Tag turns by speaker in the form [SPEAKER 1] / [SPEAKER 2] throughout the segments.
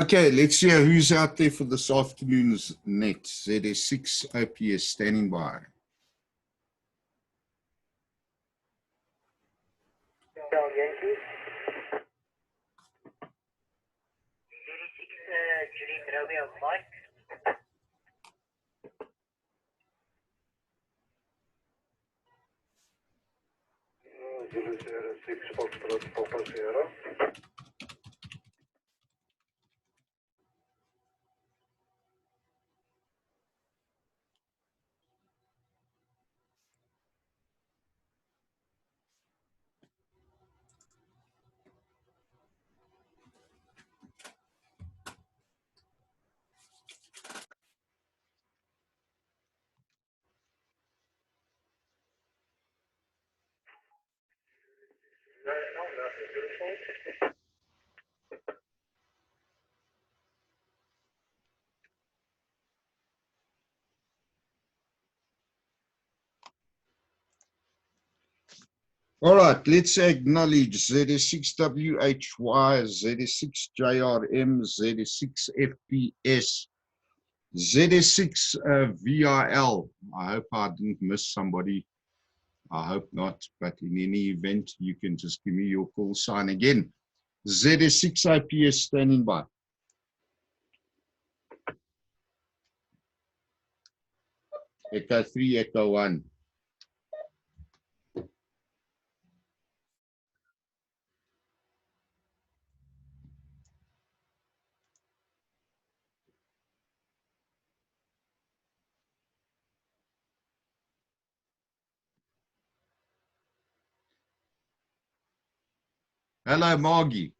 [SPEAKER 1] Okay, let's see who's out there for this afternoon's net. ZS6 OPS standing by.
[SPEAKER 2] Yankee. 86 Juliet Romeo Mike. Juliet 6 Foxtrot Papa Sierra. No, nothing beautiful.
[SPEAKER 1] All right, let's acknowledge ZS6WHY, ZS6JRM, ZS6FPS, ZS6VRL. I hope I didn't miss somebody. I hope not, but in any event, you can just give me your call sign again. ZS6IPS standing by. Echo 3, Echo 1. Hello, Margie.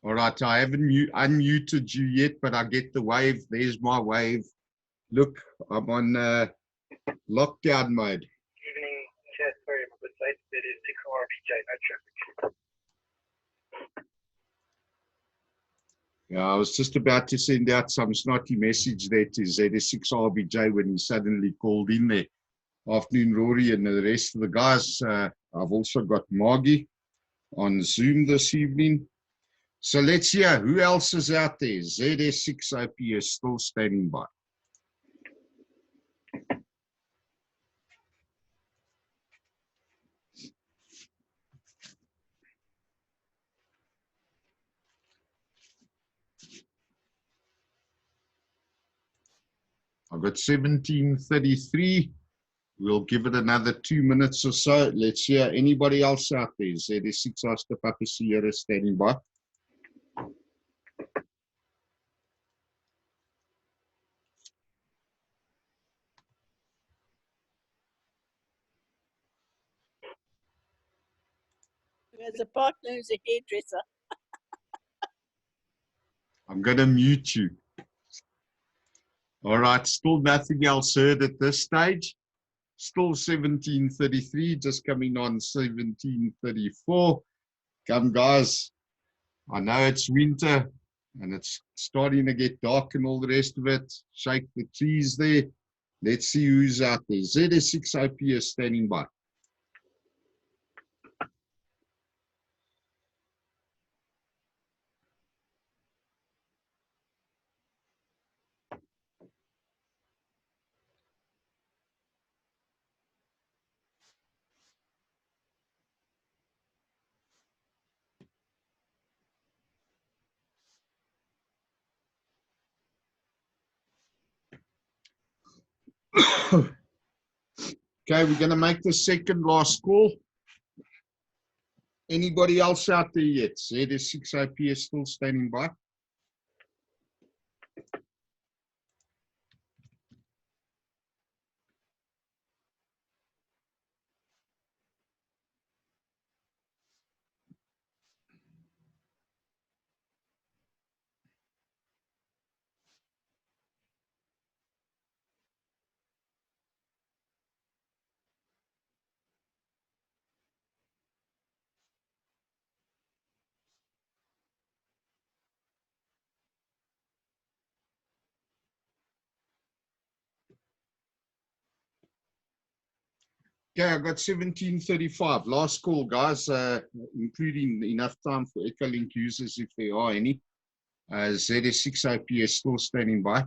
[SPEAKER 1] All right, I haven't unmuted you yet, but I get the wave. There's my wave. Look, I'm on lockdown mode.
[SPEAKER 2] Evening, chat. Sorry, my good side. It is 6 RBJ, no traffic.
[SPEAKER 1] Yeah, I was just about to send out some snotty message there to ZS6RBJ when he suddenly called in there. Afternoon, Rory, and the rest of the guys. I've also got Margie on Zoom this evening. So let's hear who else is out there. ZS6OPS still standing by. I've got 1733. We'll give it another 2 minutes or so. Let's hear anybody else out there. ZS6 Oscar Papa Sierra standing by.
[SPEAKER 3] There's a partner who's a hairdresser.
[SPEAKER 1] I'm going to mute you. All right, still nothing else heard at this stage. Still 1733, just coming on 1734. Come, guys. I know it's winter and it's starting to get dark and all the rest of it. Shake the trees there. Let's see who's out there. ZS6OPS standing by. Okay, we're going to make the second last call. Anybody else out there yet? ZS6OPS still standing by. Okay, I got 17:35. Last call, guys, including enough time for Echolink users if there are any. ZS6 OPS still standing by.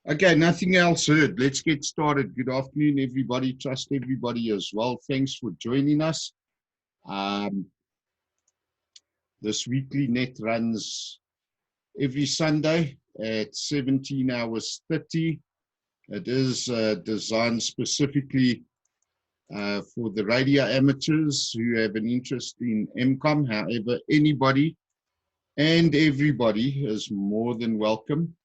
[SPEAKER 1] Okay, nothing else heard. Let's get started. Good afternoon, everybody. Trust everybody as well. Thanks for joining us. This weekly net runs every Sunday at 17 hours 30. It is designed specifically for the radio amateurs who have an interest in MCOM. However, anybody and everybody is more than welcome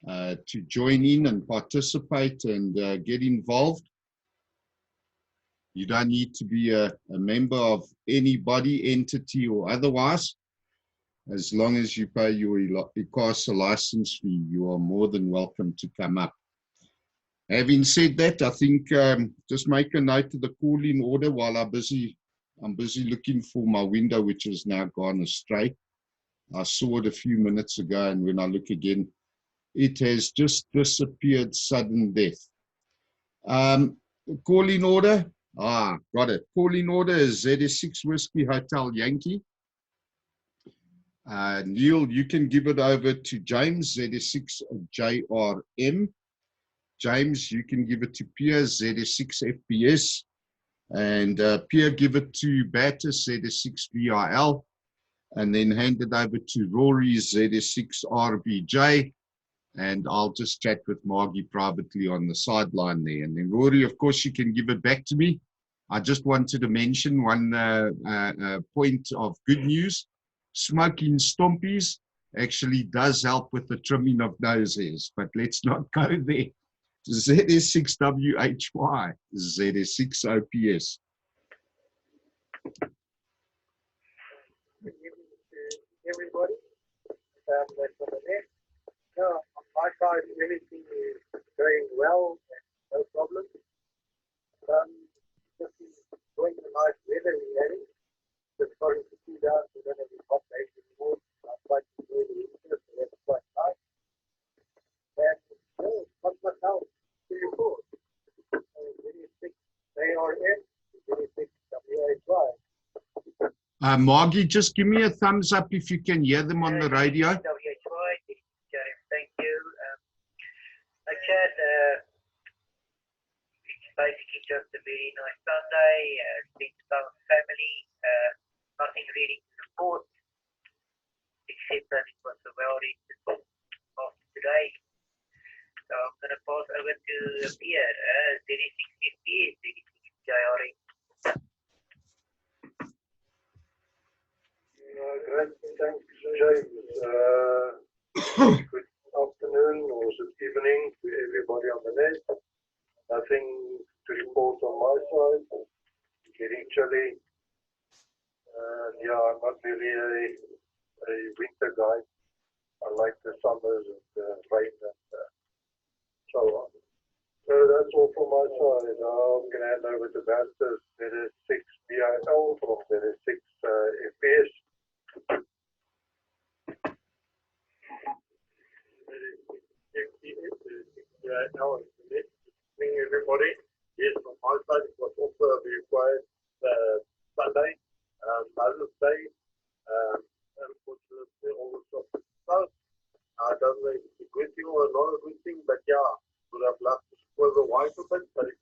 [SPEAKER 1] to join in and participate and get involved. You don't need to be a member of any body, entity, or otherwise. As long as you pay your ICRC license fee, you are more than welcome to come up. Having said that, I think just make a note of the call-in order while I'm busy looking for my window, which has now gone astray. I saw it a few minutes ago, and when I look again, it has just disappeared, sudden death. Call-in order. Got it. Call-in order is ZS6 Whiskey Hotel Yankee. Neil, you can give it over to James, ZS6 JRM. James, you can give it to Pierre, ZS6 FPS. And Pierre, give it to Battis, ZS6 VRL. And then hand it over to Rory, ZS6 RBJ. And I'll just chat with Margie privately on the sideline there. And then Rory, of course, you can give it back to me. I just wanted to mention one point of good news. Smoking stompies actually does help with the trimming of nose hairs, but let's not go there. ZS6WHY, ZS6OPS.
[SPEAKER 2] Good evening to everybody. That's over there. No, on my side, everything is going well and no problem. Just enjoying the nice weather we're having. Just starting to cool down, so we don't have any hot days anymore. I'm quite enjoying the winter, so that's quite nice. And not much else to report. Very thick ARN, very thick WHY.
[SPEAKER 1] Margie, just give me a thumbs up if you can hear them on the radio.
[SPEAKER 2] WHY, thank you. Chad, it's basically just a very nice Sunday. Spent time with family. Nothing really to report, except that it was a well-rested after today. So I'm going to pass over to Pierre, ZS6 FPS, ZS6 JRM.
[SPEAKER 4] Great, thanks, James. Good afternoon or good evening to everybody on the net. Nothing to report on my side. Getting chilly. Yeah, I'm not really a winter guy. I like the summers and the rain and so on. So that's all from my side. I'm going to hand over to Battis, ZS6 VIL from ZS6 FPS. Good evening, everybody. Yes, from my side, it was also a very quiet Sunday, Mother's Day. Unfortunately, all the shops are closed. I don't know if it's a good thing or not a good thing, but yeah, would have loved to spoil the wife a bit, but it's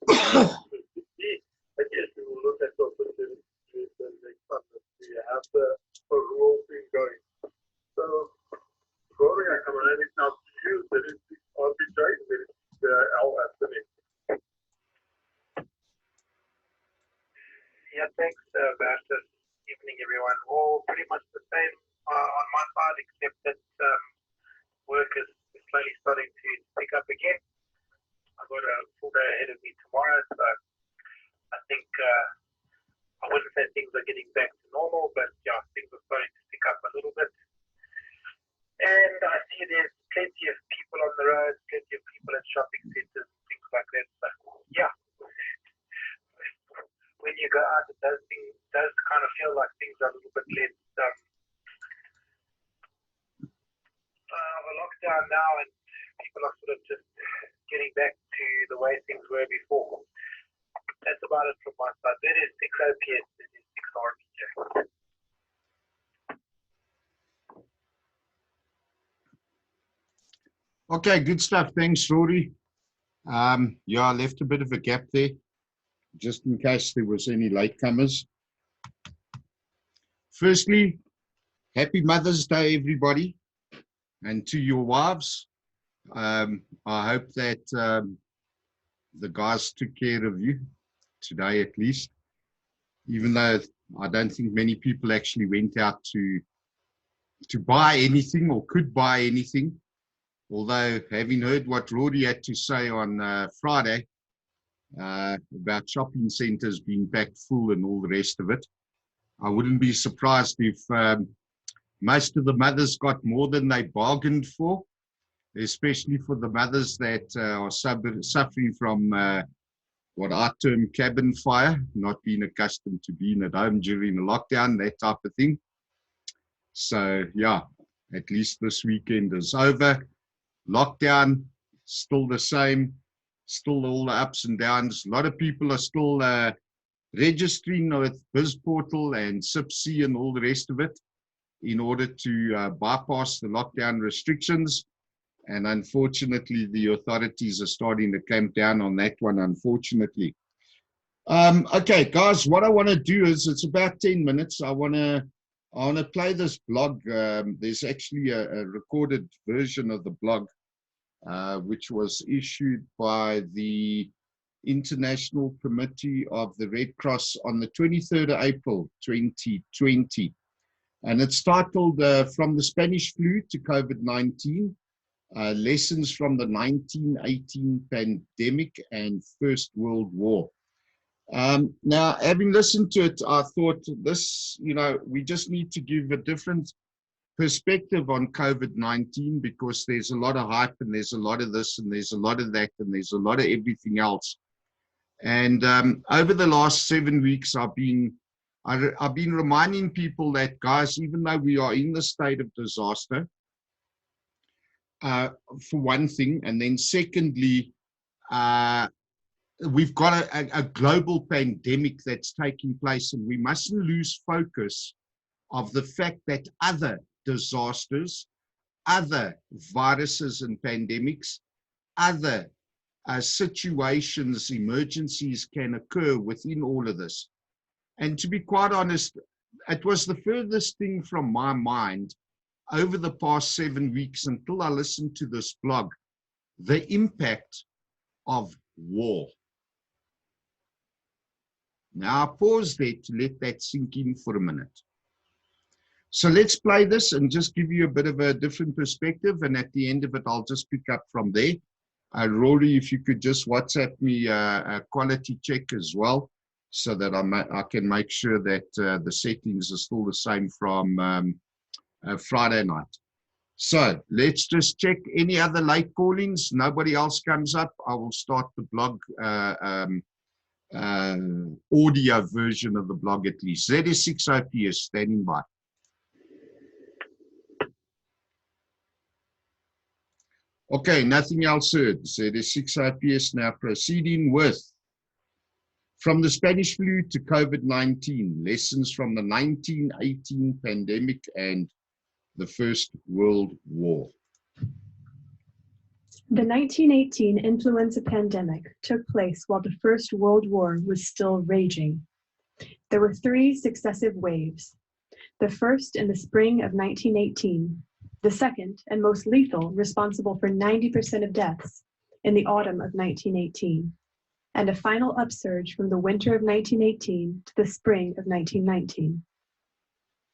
[SPEAKER 4] I guess we will look at the opportunities and next time that we have the rural thing going. So, Rory, I come and hand it now to you. There is the RBJ, there is the L Anthony.
[SPEAKER 2] Yeah, thanks, Battis. Evening, everyone. All pretty much the same on my side, except that work is slowly starting to pick up again. I've got a full day ahead of me tomorrow, so I think I wouldn't say things are getting back to normal, but yeah, things are starting to pick up a little bit.
[SPEAKER 4] does kind of feel like things are a little bit less of a lockdown now, and people are sort of just getting back to the way things were before. That's about it from my side. That is 6 OPS, that is 6 RPJ.
[SPEAKER 1] Okay, good stuff. Thanks, Rory. Yeah, I left a bit of a gap there, just in case there was any latecomers. Firstly, happy Mother's Day, everybody, and to your wives. I hope that the guys took care of you today, at least, even though I don't think many people actually went out to buy anything or could buy anything. Although, having heard what Rory had to say on Friday about shopping centres being packed full and all the rest of it, I wouldn't be surprised if most of the mothers got more than they bargained for, especially for the mothers that are suffering from what I term cabin fire, not being accustomed to being at home during a lockdown, that type of thing. So, yeah, at least this weekend is over. Lockdown, still the same, still all the ups and downs. A lot of people are still registering with BizPortal and CIPC and all the rest of it in order to bypass the lockdown restrictions. And unfortunately, the authorities are starting to clamp down on that one, unfortunately. Okay, guys, what I want to do is, it's about 10 minutes. I want to play this blog. There's actually a recorded version of the blog, which was issued by the International Committee of the Red Cross on the 23rd of April, 2020. And it's titled From the Spanish Flu to COVID-19, Lessons from the 1918 Pandemic and First World War. Now, having listened to it, I thought this, we just need to give a different perspective on COVID-19, because there's a lot of hype and there's a lot of this and there's a lot of that and there's a lot of everything else. And over the last 7 weeks, I've been reminding people that, guys, even though we are in the state of disaster, for one thing, and then secondly, we've got a global pandemic that's taking place, and we mustn't lose focus of the fact that other disasters, other viruses and pandemics, other situations, emergencies can occur within all of this. And to be quite honest, it was the furthest thing from my mind over the past 7 weeks until I listened to this blog, the impact of war. Now, I pause there to let that sink in for a minute. So let's play this and just give you a bit of a different perspective. And at the end of it, I'll just pick up from there. Rory, if you could just WhatsApp me a quality check as well, so that I can make sure that the settings are still the same from Friday night. So let's just check any other late callings. Nobody else comes up. I will start the blog audio version of the blog at least. Z6 OPS standing by. Okay, nothing else heard. Z6 OPS now proceeding with From the Spanish Flu to COVID-19, Lessons from the 1918 Pandemic and the First World War.
[SPEAKER 5] The 1918 influenza pandemic took place while the First World War was still raging. There were 3 successive waves. The first in the spring of 1918, the second and most lethal, responsible for 90% of deaths, in the autumn of 1918, and a final upsurge from the winter of 1918 to the spring of 1919.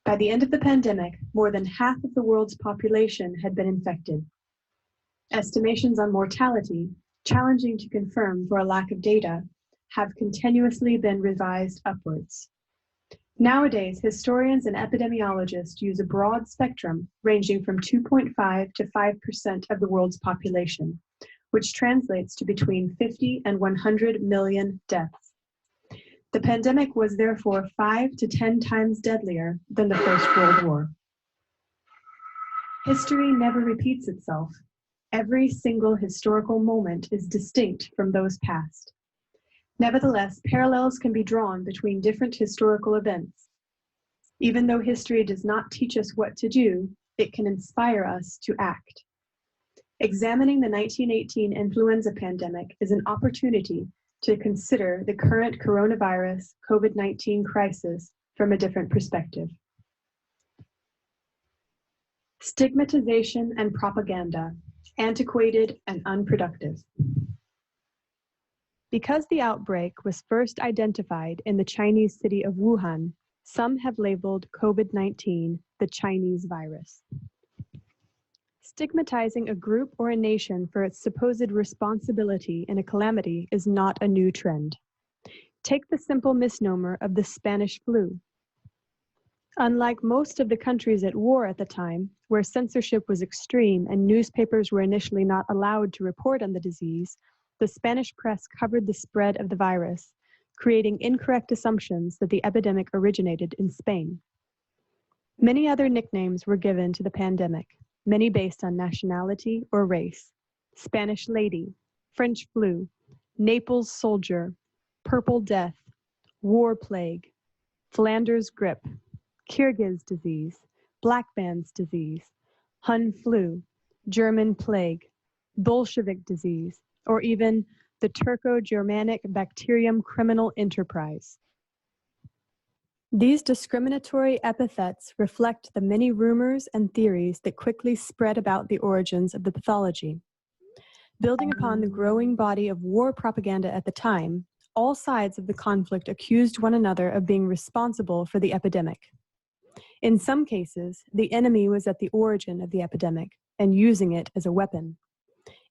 [SPEAKER 5] By the end of the pandemic, more than half of the world's population had been infected. Estimations on mortality, challenging to confirm for a lack of data, have continuously been revised upwards. Nowadays, historians and epidemiologists use a broad spectrum ranging from 2.5 to 5% of the world's population, which translates to between 50 and 100 million deaths. The pandemic was therefore 5 to 10 times deadlier than the First World War. History never repeats itself. Every single historical moment is distinct from those past. Nevertheless, parallels can be drawn between different historical events. Even though history does not teach us what to do, it can inspire us to act. Examining the 1918 influenza pandemic is an opportunity to consider the current coronavirus COVID-19 crisis from a different perspective. Stigmatization and propaganda, antiquated and unproductive. Because the outbreak was first identified in the Chinese city of Wuhan, some have labeled COVID-19 the Chinese virus. Stigmatizing a group or a nation for its supposed responsibility in a calamity is not a new trend. Take the simple misnomer of the Spanish flu. Unlike most of the countries at war at the time, where censorship was extreme and newspapers were initially not allowed to report on the disease, the Spanish press covered the spread of the virus, creating incorrect assumptions that the epidemic originated in Spain. Many other nicknames were given to the pandemic, many based on nationality or race: Spanish lady, French flu, Naples soldier, purple death, war plague, Flanders grip, Kyrgyz disease, black man's disease, Hun flu, German plague, Bolshevik disease, or even the Turco-Germanic bacterium criminal enterprise. These discriminatory epithets reflect the many rumors and theories that quickly spread about the origins of the pathology. Building upon the growing body of war propaganda at the time, all sides of the conflict accused one another of being responsible for the epidemic. In some cases, the enemy was at the origin of the epidemic and using it as a weapon.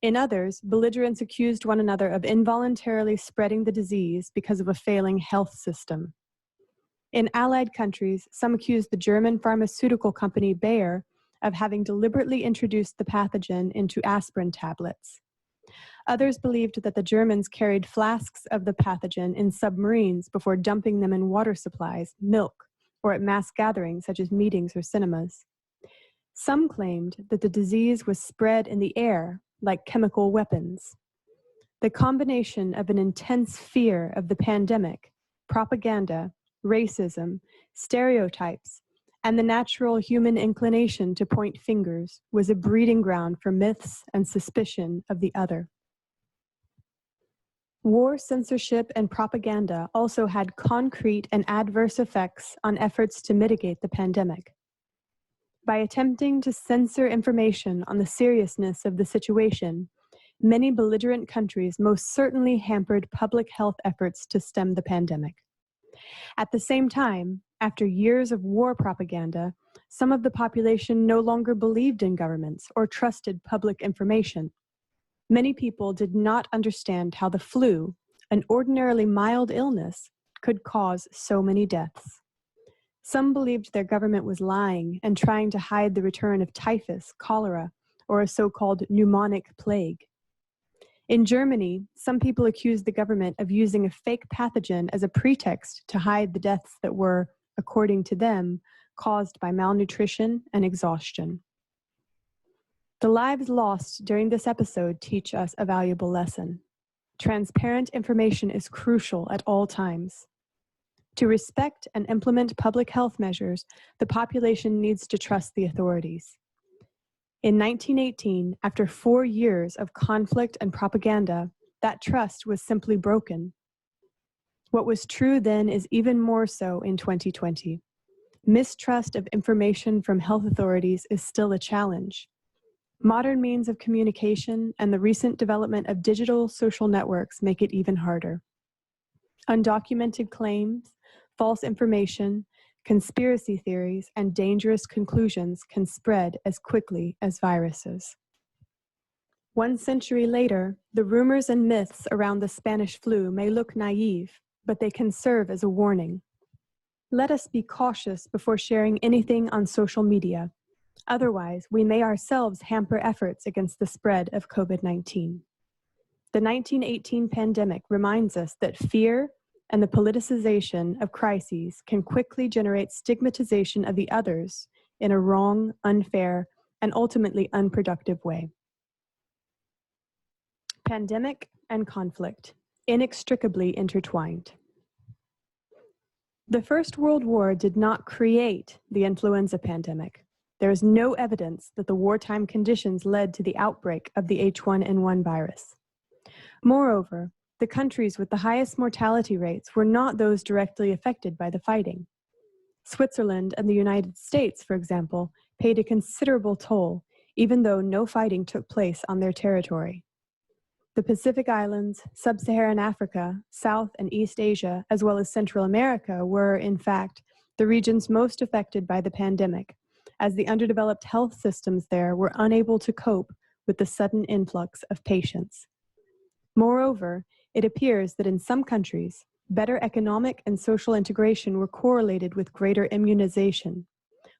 [SPEAKER 5] In others, belligerents accused one another of involuntarily spreading the disease because of a failing health system. In Allied countries, some accused the German pharmaceutical company Bayer of having deliberately introduced the pathogen into aspirin tablets. Others believed that the Germans carried flasks of the pathogen in submarines before dumping them in water supplies, milk, or at mass gatherings such as meetings or cinemas. Some claimed that the disease was spread in the air like chemical weapons. The combination of an intense fear of the pandemic, propaganda, racism, stereotypes, and the natural human inclination to point fingers was a breeding ground for myths and suspicion of the other. War censorship and propaganda also had concrete and adverse effects on efforts to mitigate the pandemic. By attempting to censor information on the seriousness of the situation, many belligerent countries most certainly hampered public health efforts to stem the pandemic. At the same time, after years of war propaganda, some of the population no longer believed in governments or trusted public information. Many people did not understand how the flu, an ordinarily mild illness, could cause so many deaths. Some believed their government was lying and trying to hide the return of typhus, cholera, or a so-called pneumonic plague. In Germany, some people accused the government of using a fake pathogen as a pretext to hide the deaths that were, according to them, caused by malnutrition and exhaustion. The lives lost during this episode teach us a valuable lesson. Transparent information is crucial at all times. To respect and implement public health measures, the population needs to trust the authorities. In 1918, after 4 years of conflict and propaganda, that trust was simply broken. What was true then is even more so in 2020. Mistrust of information from health authorities is still a challenge. Modern means of communication and the recent development of digital social networks make it even harder. Undocumented claims, false information, conspiracy theories, and dangerous conclusions can spread as quickly as viruses. 1 century later, the rumors and myths around the Spanish flu may look naive, but they can serve as a warning. Let us be cautious before sharing anything on social media. Otherwise, we may ourselves hamper efforts against the spread of COVID-19. The 1918 pandemic reminds us that fear and the politicization of crises can quickly generate stigmatization of the others in a wrong, unfair, and ultimately unproductive way. Pandemic and conflict, inextricably intertwined. The First World War did not create the influenza pandemic. There is no evidence that the wartime conditions led to the outbreak of the H1N1 virus. Moreover, the countries with the highest mortality rates were not those directly affected by the fighting. Switzerland and the United States, for example, paid a considerable toll, even though no fighting took place on their territory. The Pacific Islands, Sub-Saharan Africa, South and East Asia, as well as Central America were, in fact, the regions most affected by the pandemic, as the underdeveloped health systems there were unable to cope with the sudden influx of patients. Moreover, it appears that in some countries, better economic and social integration were correlated with greater immunization,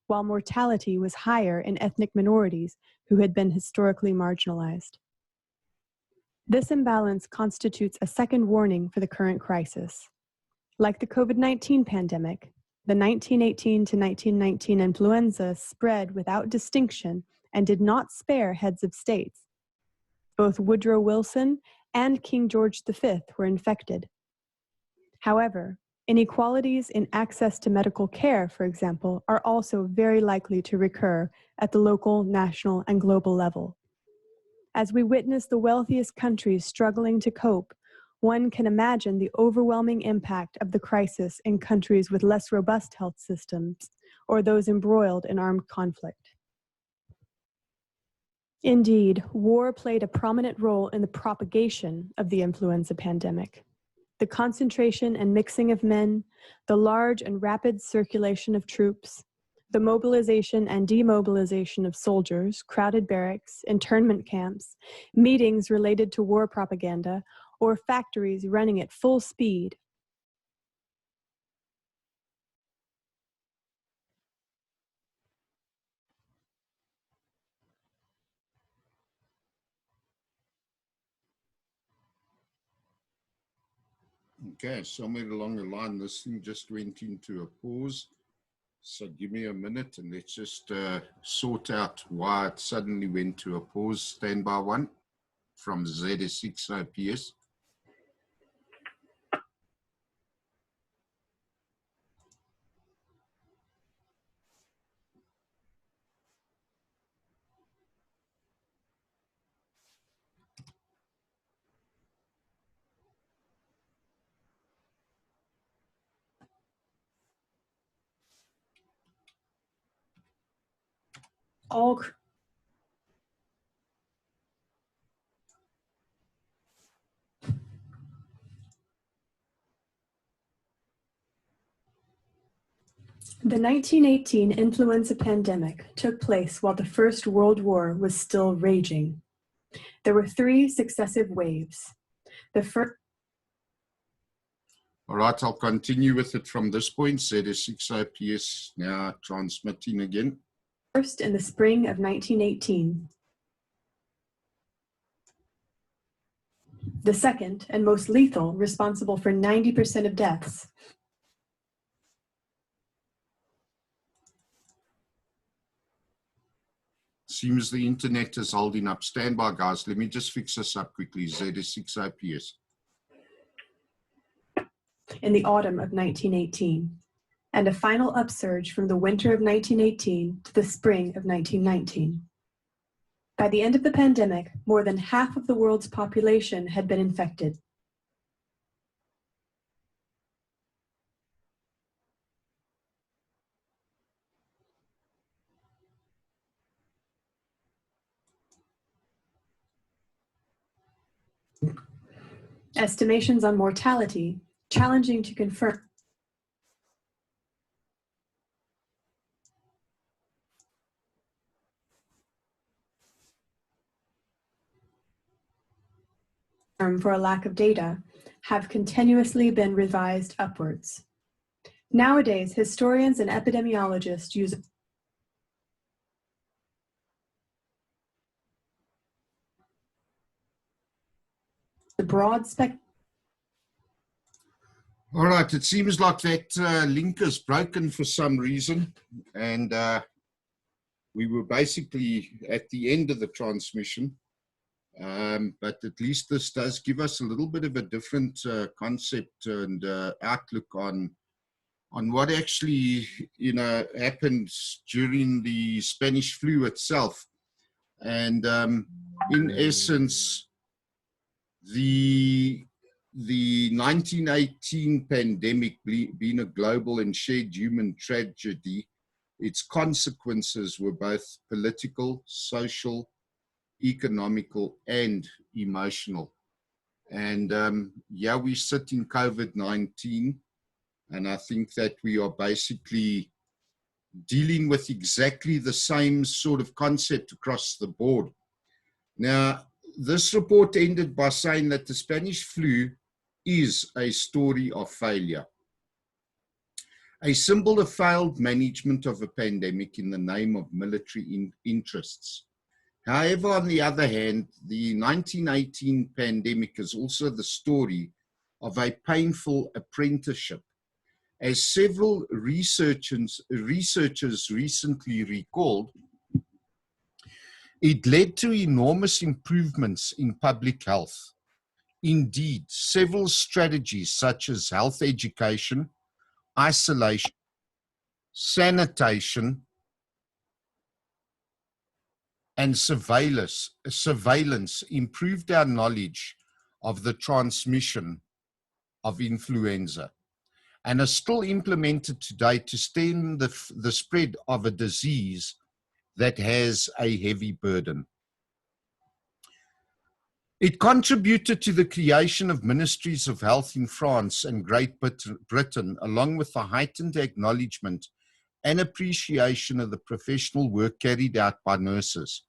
[SPEAKER 5] while mortality was higher in ethnic minorities who had been historically marginalized. This imbalance constitutes a second warning for the current crisis. Like the COVID-19 pandemic, the 1918 to 1919 influenza spread without distinction and did not spare heads of states. Both Woodrow Wilson and King George V were infected. However, inequalities in access to medical care, for example, are also very likely to recur at the local, national, and global level. As we witness the wealthiest countries struggling to cope, one can imagine the overwhelming impact of the crisis in countries with less robust health systems or those embroiled in armed conflict. Indeed, war played a prominent role in the propagation of the influenza pandemic. The concentration and mixing of men, the large and rapid circulation of troops, the mobilization and demobilization of soldiers, crowded barracks, internment camps, meetings related to war propaganda, or factories running at full speed.
[SPEAKER 1] Okay, somewhere along the line, this thing just went into a pause. So give me a minute and let's just sort out why it suddenly went to a pause. Standby one from ZS6IPS.
[SPEAKER 5] The 1918 influenza pandemic took place while the First World War was still raging. There were 3 successive waves. The first.
[SPEAKER 1] All right, I'll continue with it from this point. ZS6IPS now transmitting again.
[SPEAKER 5] First in the spring of 1918. The second and most lethal, responsible for 90% of deaths.
[SPEAKER 1] Seems the internet is holding up. Stand by, guys. Let me just fix this up quickly. ZS6IPS.
[SPEAKER 5] In the autumn of 1918, and a final upsurge from the winter of 1918 to the spring of 1919. By the end of the pandemic, more than half of the world's population had been infected. Estimations on mortality, challenging to confirm. For a lack of data, have continuously been revised upwards. Nowadays, historians and epidemiologists use the broad spectrum.
[SPEAKER 1] All right, it seems like that link is broken for some reason, and we were basically at the end of the transmission, but at least this does give us a little bit of a different concept and outlook on what actually, you know, happened during the Spanish flu itself. And in essence, the 1918 pandemic being a global and shared human tragedy, its consequences were both political, social, economical, and emotional. And yeah, we sit in COVID-19, and I think that we are basically dealing with exactly the same sort of concept across the board. Now, this report ended by saying that the Spanish flu is a story of failure, a symbol of failed management of a pandemic in the name of military interests. However, on the other hand, the 1918 pandemic is also the story of a painful apprenticeship. As several researchers recently recalled, it led to enormous improvements in public health. Indeed, several strategies such as health education, isolation, sanitation, and surveillance improved our knowledge of the transmission of influenza, and are still implemented today to stem the spread of a disease that has a heavy burden. It contributed to the creation of ministries of health in France and Great Britain, along with the heightened acknowledgement and appreciation of the professional work carried out by nurses.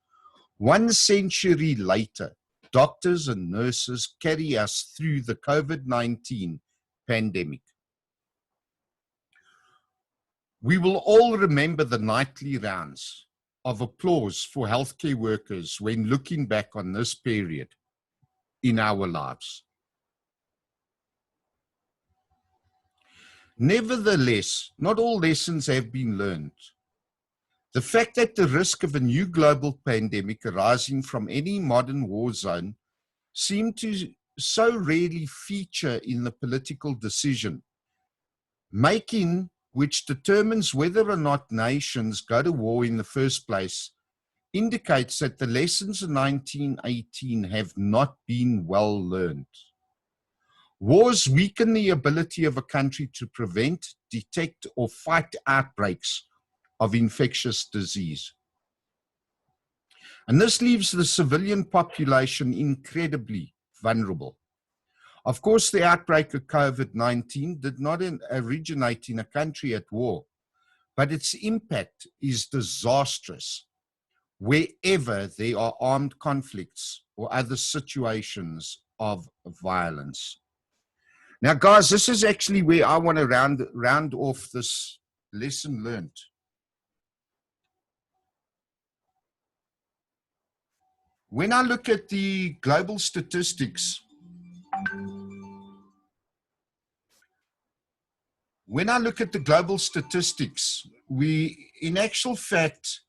[SPEAKER 1] 1 century later, doctors and nurses carry us through the COVID-19 pandemic. We will all remember the nightly rounds of applause for healthcare workers when looking back on this period in our lives. Nevertheless, not all lessons have been learned. The fact that the risk of a new global pandemic arising from any modern war zone seemed to so rarely feature in the political decision making, which determines whether or not nations go to war in the first place, indicates that the lessons of 1918 have not been well learned. Wars weaken the ability of a country to prevent, detect, or fight outbreaks of infectious disease. And this leaves the civilian population incredibly vulnerable. Of course, the outbreak of COVID-19 did not originate in a country at war, but its impact is disastrous wherever there are armed conflicts or other situations of violence. Now, guys, this is actually where I want to round off this lesson learned. When I look at the global statistics, we, in actual fact,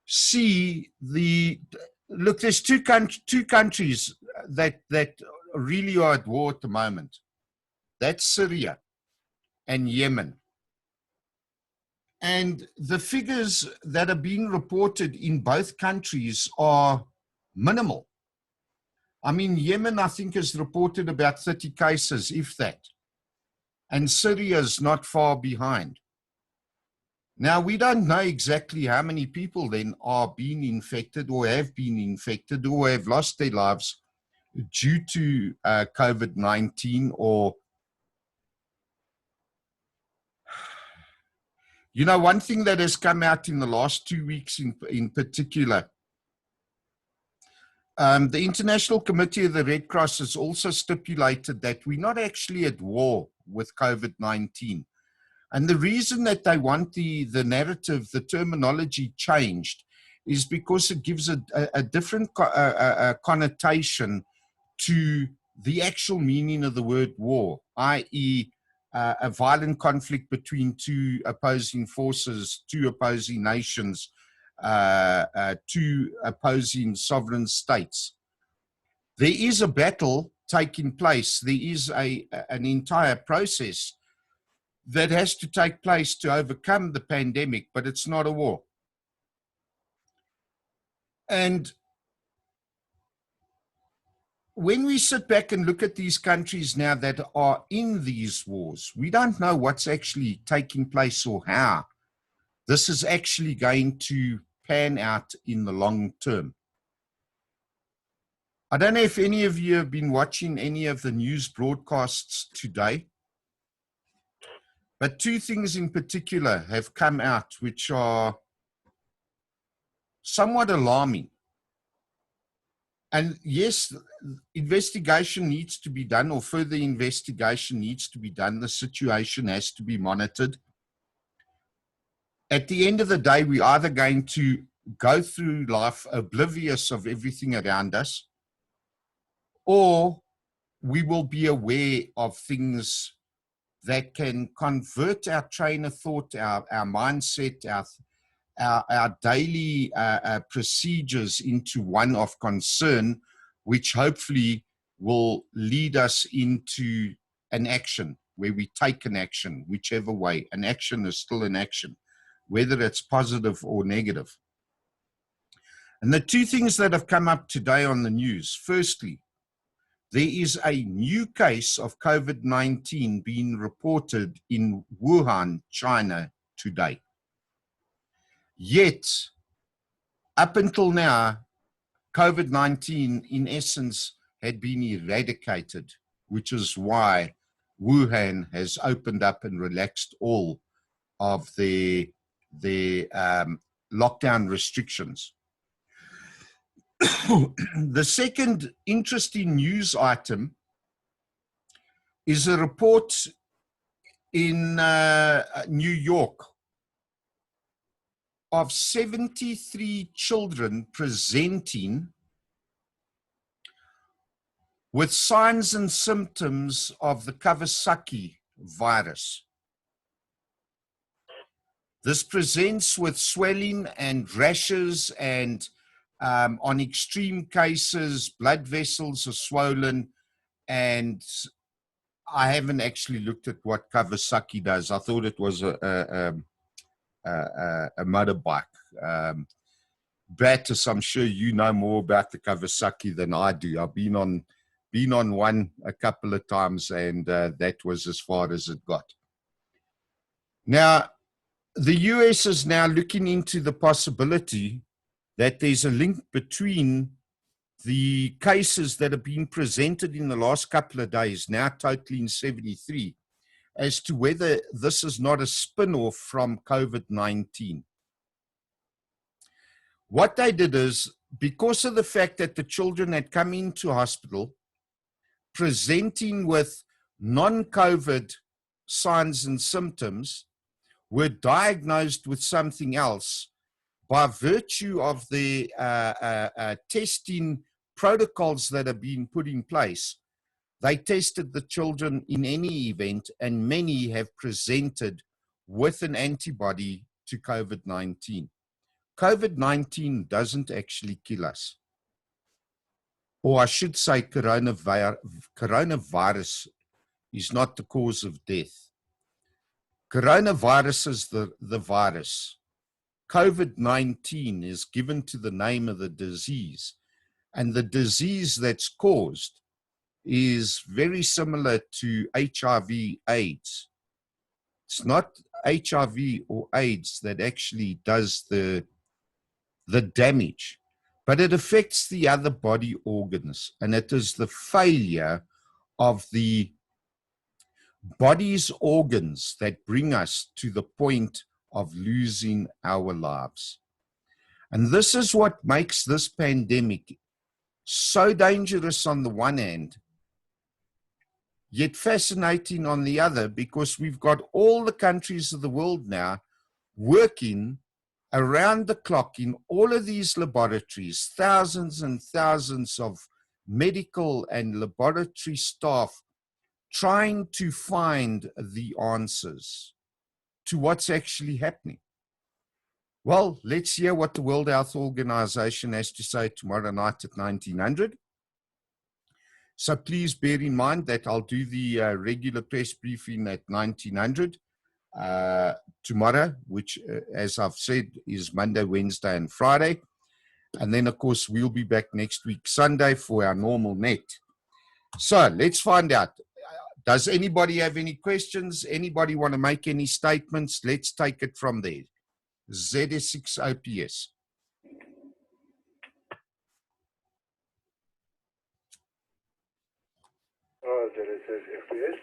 [SPEAKER 1] see there's two countries that really are at war at the moment. That's Syria and Yemen. And the figures that are being reported in both countries are minimal. I mean, Yemen, I think, has reported about 30 cases, if that. And Syria is not far behind. Now, we don't know exactly how many people then are being infected or have been infected or have lost their lives due to COVID-19 or, you know, one thing that has come out in the last 2 weeks in particular, the International Committee of the Red Cross has also stipulated that we're not actually at war with COVID-19. And the reason that they want the narrative, the terminology changed is because it gives a different connotation to the actual meaning of the word war, i.e., a violent conflict between two opposing forces, two opposing nations, two opposing sovereign states. There is a battle taking place. There is an entire process that has to take place to overcome the pandemic, but it's not a war. And when we sit back and look at these countries now that are in these wars, we don't know what's actually taking place or how this is actually going to pan out in the long term. I don't know if any of you have been watching any of the news broadcasts today, but two things in particular have come out which are somewhat alarming. And yes, investigation needs to be done, or further investigation needs to be done. The situation has to be monitored. At the end of the day, we're either going to go through life oblivious of everything around us, or we will be aware of things that can convert our train of thought, our mindset, our daily procedures into one of concern, which hopefully will lead us into an action where we take an action, whichever way. An action is still an action, whether it's positive or negative. And the two things that have come up today on the news, firstly, there is a new case of COVID-19 being reported in Wuhan, China today. Yet, up until now, COVID-19 in essence had been eradicated, which is why Wuhan has opened up and relaxed all of the lockdown restrictions. The second interesting news item is a report in New York of 73 children presenting with signs and symptoms of the Kawasaki virus. This presents with swelling and rashes, and on extreme cases, blood vessels are swollen. And I haven't actually looked at what Kawasaki does. I thought it was a motorbike. Battis, I'm sure you know more about the Kawasaki than I do. I've been on one a couple of times, and that was as far as it got. Now, the US is now looking into the possibility that there's a link between the cases that have been presented in the last couple of days, now totaling 73, as to whether this is not a spin-off from COVID-19. What they did is, because of the fact that the children had come into hospital presenting with non-COVID signs and symptoms, were diagnosed with something else, by virtue of the testing protocols that have been put in place, they tested the children in any event, and many have presented with an antibody to COVID-19. COVID-19 doesn't actually kill us. Or I should say coronavirus is not the cause of death. Coronavirus is the virus. COVID-19 is given to the name of the disease, and the disease that's caused is very similar to HIV/AIDS. It's not HIV or AIDS that actually does the damage, but it affects the other body organs, and it is the failure of the body's organs that bring us to the point of losing our lives. And this is what makes this pandemic so dangerous on the one hand, yet fascinating on the other, because we've got all the countries of the world now working around the clock in all of these laboratories, thousands and thousands of medical and laboratory staff trying to find the answers to what's actually happening. Well, let's hear what the World Health Organization has to say tomorrow night at 1900. So please bear in mind that I'll do the regular press briefing at 1900 tomorrow, which, as I've said, is Monday, Wednesday, and Friday. And then, of course, we'll be back next week, Sunday, for our normal net. So let's find out. Does anybody have any questions? Anybody want to make any statements? Let's take it from there. ZS6 OPS.
[SPEAKER 4] ZS6 FPS.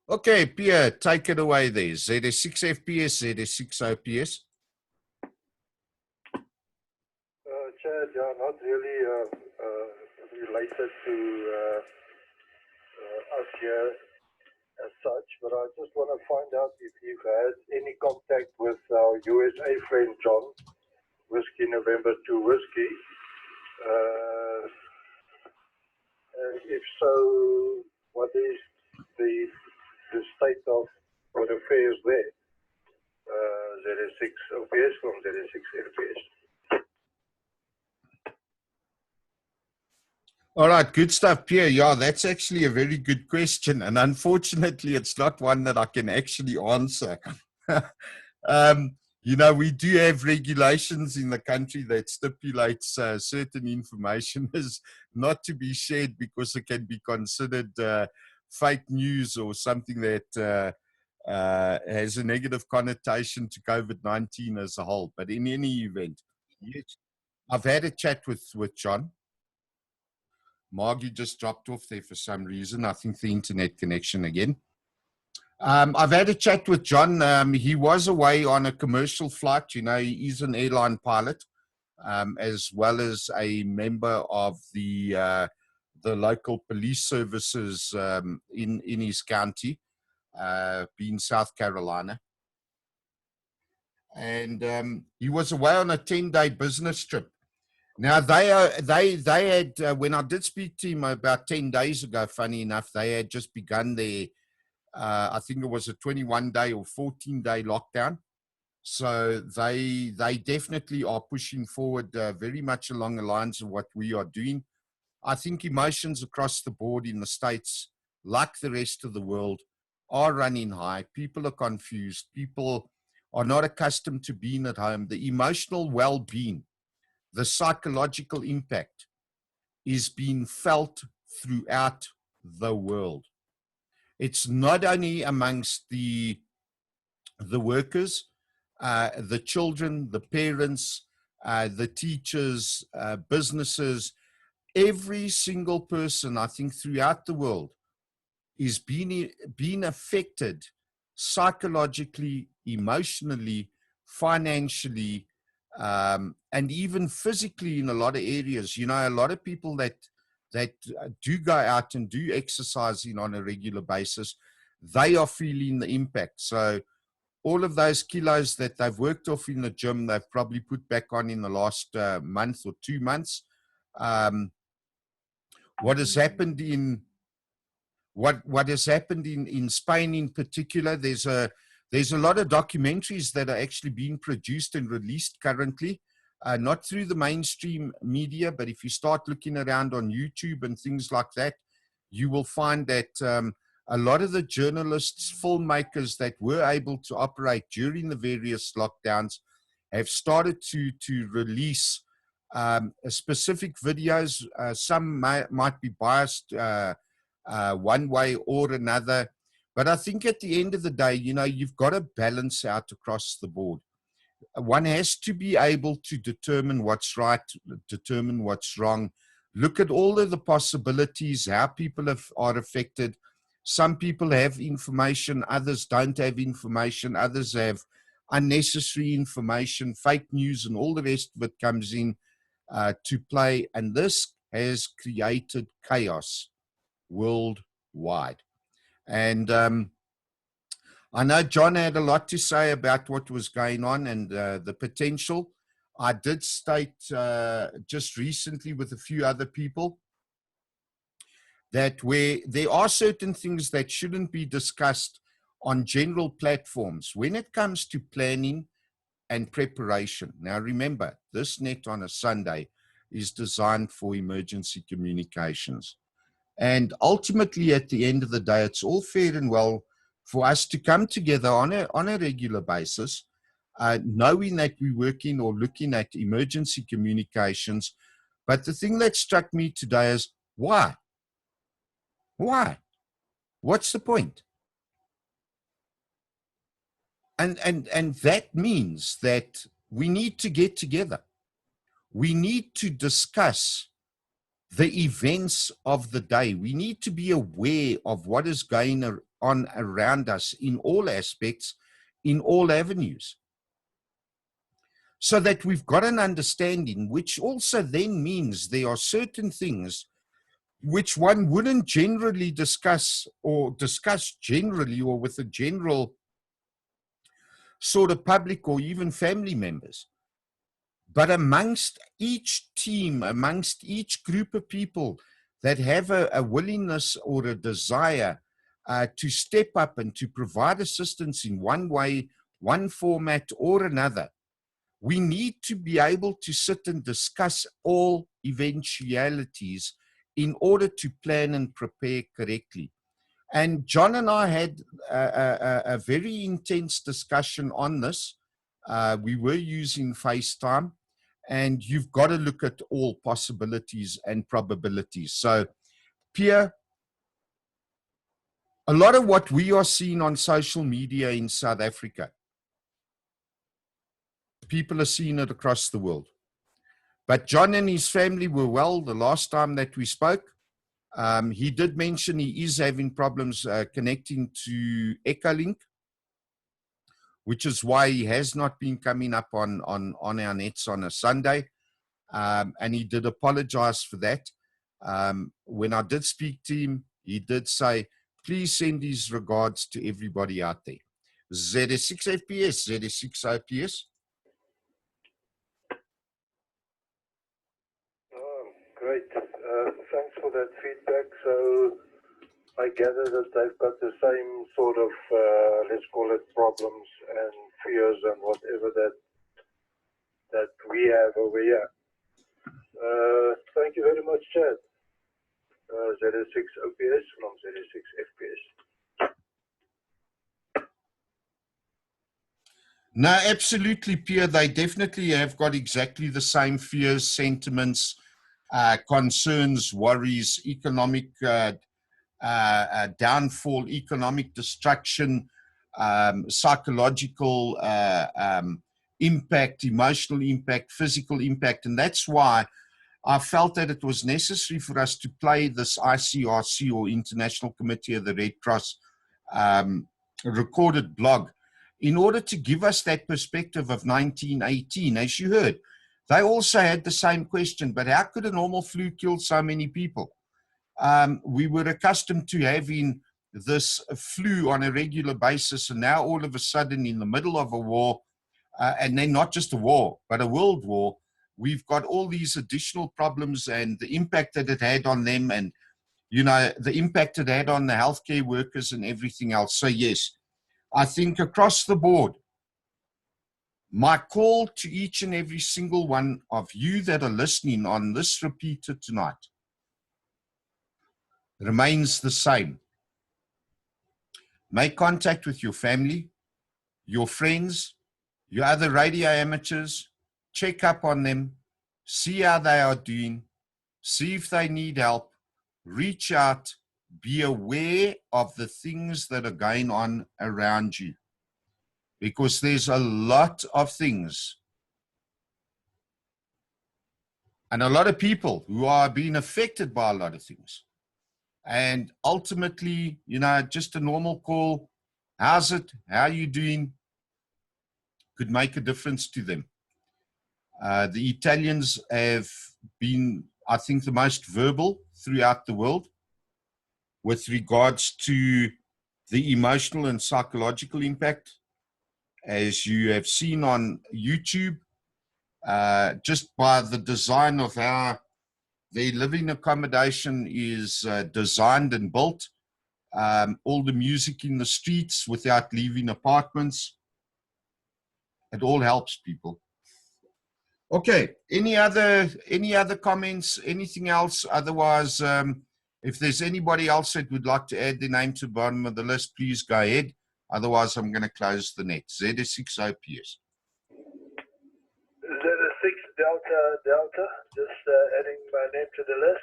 [SPEAKER 1] Okay, Pierre, take it away there. ZS6 FPS, ZS6 OPS.
[SPEAKER 4] Chad, yeah, not really related to us here as such, but I just want to find out if you've had any contact with our USA friend John, Whiskey November 2 Whiskey, and if so, what is the state of what affairs there? ZS6 OPS from ZS6 FPS.
[SPEAKER 1] All right, good stuff, Pierre. Yeah, that's actually a very good question. And unfortunately, it's not one that I can actually answer. You know, we do have regulations in the country that stipulates certain information is not to be shared because it can be considered fake news or something that has a negative connotation to COVID-19 as a whole. But in any event, yes, I've had a chat with John. Margie just dropped off there for some reason. I think the internet connection again. I've had a chat with John. He was away on a commercial flight. You know, he's an airline pilot, as well as a member of the local police services in his county, being South Carolina. And he was away on a 10-day business trip. Now, they had, when I did speak to him about 10 days ago, funny enough, they had just begun their, I think it was a 21-day or 14-day lockdown. So they definitely are pushing forward very much along the lines of what we are doing. I think emotions across the board in the States, like the rest of the world, are running high. People are confused. People are not accustomed to being at home. The emotional well-being, the psychological impact is being felt throughout the world. It's not only amongst the workers, the children, the parents, the teachers, businesses, every single person, I think, throughout the world is being affected psychologically, emotionally, financially, and even physically in a lot of areas. You know, a lot of people that do go out and do exercising on a regular basis, they are feeling the impact. So all of those kilos that they've worked off in the gym, they've probably put back on in the last month or 2 months. What has happened in Spain in particular, there's a lot of documentaries that are actually being produced and released currently, not through the mainstream media, but if you start looking around on YouTube and things like that, you will find that a lot of the journalists, filmmakers that were able to operate during the various lockdowns have started to release specific videos. Some might be biased one way or another. But I think at the end of the day, you know, you've got to balance out across the board. One has to be able to determine what's right, determine what's wrong, look at all of the possibilities, how people are affected. Some people have information, others don't have information, others have unnecessary information, fake news, and all the rest of it comes in to play. And this has created chaos worldwide. And I know John had a lot to say about what was going on and the potential. I did state just recently with a few other people that where there are certain things that shouldn't be discussed on general platforms when it comes to planning and preparation. Now, remember, this net on a Sunday is designed for emergency communications. And ultimately, at the end of the day, it's all fair and well for us to come together on a regular basis, knowing that we're working or looking at emergency communications. But the thing that struck me today is, why? Why? What's the point? And that means that we need to get together. We need to discuss the events of the day. We need to be aware of what is going on around us in all aspects, in all avenues, so that we've got an understanding, which also then means there are certain things which one wouldn't generally discuss generally or with a general sort of public or even family members. But amongst each team, amongst each group of people that have a willingness or a desire to step up and to provide assistance in one way, one format or another, we need to be able to sit and discuss all eventualities in order to plan and prepare correctly. And John and I had a very intense discussion on this. We were using FaceTime, and you've got to look at all possibilities and probabilities. So, Pierre, a lot of what we are seeing on social media in South Africa, people are seeing it across the world. But John and his family were well the last time that we spoke. He did mention he is having problems connecting to Echolink, which is why he has not been coming up on our nets on a Sunday. And he did apologize for that. When I did speak to him, he did say, please send his regards to everybody out there. ZS6 FPS, ZS6 OPS.
[SPEAKER 4] Great. Thanks for that feedback. So I gather that they've got the same sort of, let's call it problems and fears and whatever that we have over here. Thank you very much, Chad. ZS6 OPS from ZS6 FPS.
[SPEAKER 1] No, absolutely, Pierre. They definitely have got exactly the same fears, sentiments, concerns, worries, economic downfall, economic destruction, psychological impact, emotional impact, physical impact. And that's why I felt that it was necessary for us to play this ICRC, or International Committee of the Red Cross, recorded blog, in order to give us that perspective of 1918. As you heard, they also had the same question, but how could a normal flu kill so many people? We were accustomed to having this flu on a regular basis, and now all of a sudden in the middle of a war, and then not just a war, but a world war, we've got all these additional problems and the impact that it had on them, and, you know, the impact it had on the healthcare workers and everything else. So yes, I think across the board, my call to each and every single one of you that are listening on this repeater tonight remains the same. Make contact with your family, your friends, your other radio amateurs. Check up on them, see how they are doing, see if they need help, reach out, be aware of the things that are going on around you. Because there's a lot of things and a lot of people who are being affected by a lot of things. And ultimately, you know, just a normal call, how's it, how are you doing, could make a difference to them. The Italians have been, I think, the most verbal throughout the world with regards to the emotional and psychological impact. As you have seen on YouTube, just by the design of how their living accommodation is designed and built. All the music in the streets without leaving apartments. It all helps people. Okay, any other comments, anything else? Otherwise, if there's anybody else that would like to add their name to the bottom of the list, please go ahead. Otherwise, I'm going to close the net. ZS6 OPS.
[SPEAKER 4] ZS6 Delta, just adding my name to the list.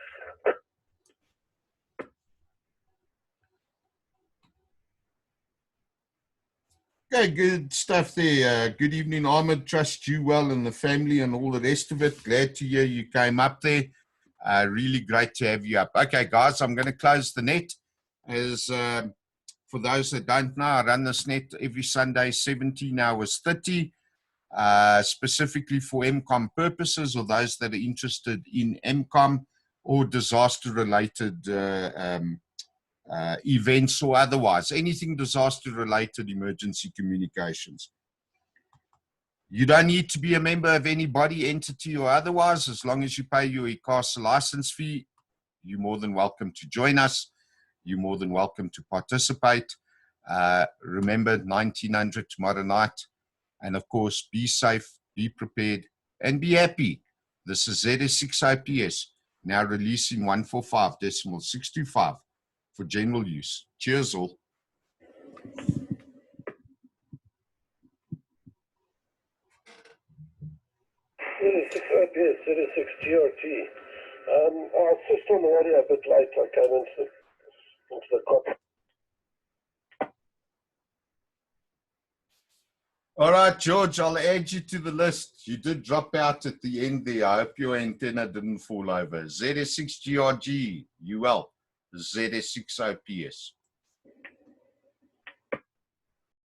[SPEAKER 1] Okay, good stuff there. Good evening, Ahmed. Trust you well and the family and all the rest of it. Glad to hear you came up there. Really great to have you up. Okay, guys, I'm going to close the net. As for those that don't know, I run this net every Sunday, 17 hours 30, specifically for MCOM purposes, or those that are interested in MCOM or disaster-related events or otherwise, anything disaster-related emergency communications. You don't need to be a member of any body, entity, or otherwise. As long as you pay your ICRC license fee, you're more than welcome to join us. You're more than welcome to participate. Remember, 1900 tomorrow night. And of course, be safe, be prepared, and be happy. This is ZS6 IPS, now releasing 145.625 for general use. Cheers all.
[SPEAKER 4] ZS6 IPS, ZS6 GRT. Our system already a bit late. I came into the cop.
[SPEAKER 1] All right, George, I'll add you to the list. You did drop out at the end there. I hope your antenna didn't fall over. ZS6 GRG, UL, ZS6 OPS.